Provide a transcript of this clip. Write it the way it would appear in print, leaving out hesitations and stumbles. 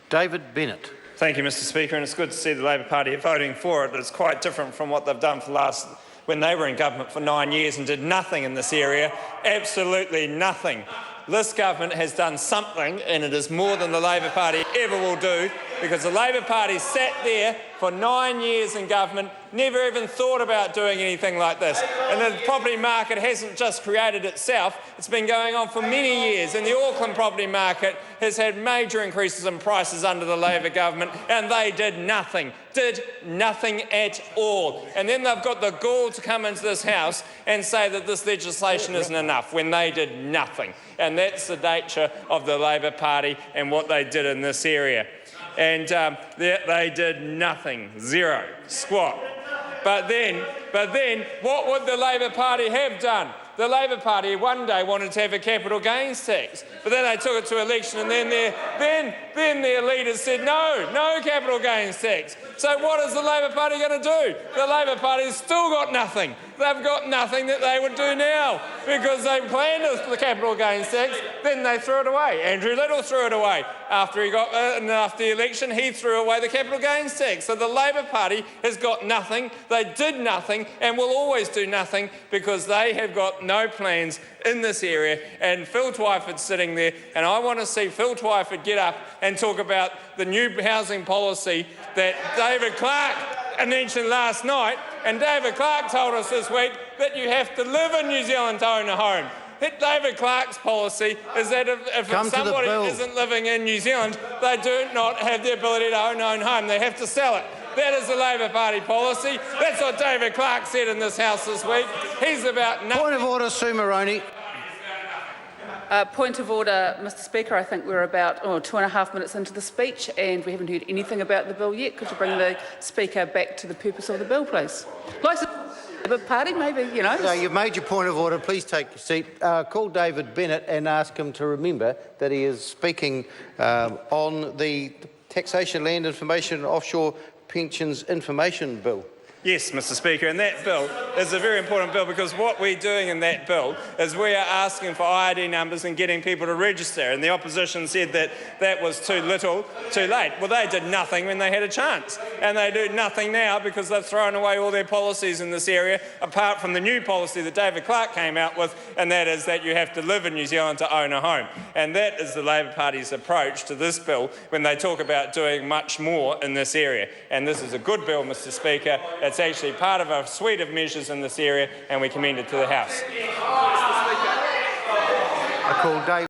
David Bennett. Thank you, Mr Speaker, and it's good to see the Labor Party voting for it. It's quite different from what they've done for when they were in government for 9 years and did nothing in this area, absolutely nothing. This government has done something, and it is more than the Labor Party ever will do, because the Labor Party sat there for 9 years in government, never even thought about doing anything like this. And the property market hasn't just created itself, it's been going on for many years, and the Auckland property market has had major increases in prices under the Labor government, and they did nothing at all. And then they've got the gall to come into this House and say that this legislation isn't enough, when they did nothing. And that's the nature of the Labor Party and what they did in this area. And they did nothing, zero, squat. But then, what would the Labor Party have done? The Labor Party one day wanted to have a capital gains tax, but then they took it to election, and then their leaders said no capital gains tax. So what is the Labor Party going to do? The Labor Party's still got nothing. They've got nothing that they would do now, because they planned the capital gains tax, then they threw it away. Andrew Little threw it away. After the election, he threw away the capital gains tax. So the Labor Party has got nothing, they did nothing, and will always do nothing, because they have got no plans in this area. And Phil Twyford's sitting there, and I want to see Phil Twyford get up and talk about the new housing policy that David Clark mentioned last night. And David Clark told us this week that you have to live in New Zealand to own a home. David Clark's policy is that if somebody isn't living in New Zealand, they do not have the ability to own their own home. They have to sell it. That is the Labor Party policy. That's what David Clark said in this House this week. He's about nothing. Point of order, Sue Moroney. Point of order, Mr Speaker. I think we're about 2.5 minutes into the speech and we haven't heard anything about the bill yet. Could you bring the Speaker back to the purpose of the bill, please? Labor Party, maybe, you know. No, you've made your point of order. Please take your seat. Call David Bennett and ask him to remember that he is speaking on the Taxation, Land Information and Offshore Pensions Information Bill. Yes, Mr Speaker, and that bill is a very important bill, because what we're doing in that bill is we are asking for ID numbers and getting people to register, and the opposition said that that was too little, too late. Well, they did nothing when they had a chance, and they do nothing now because they've thrown away all their policies in this area, apart from the new policy that David Clark came out with, and that is that you have to live in New Zealand to own a home. And that is the Labor Party's approach to this bill when they talk about doing much more in this area. And this is a good bill, Mr Speaker. It's actually part of a suite of measures in this area, and we commend it to the House. I call David.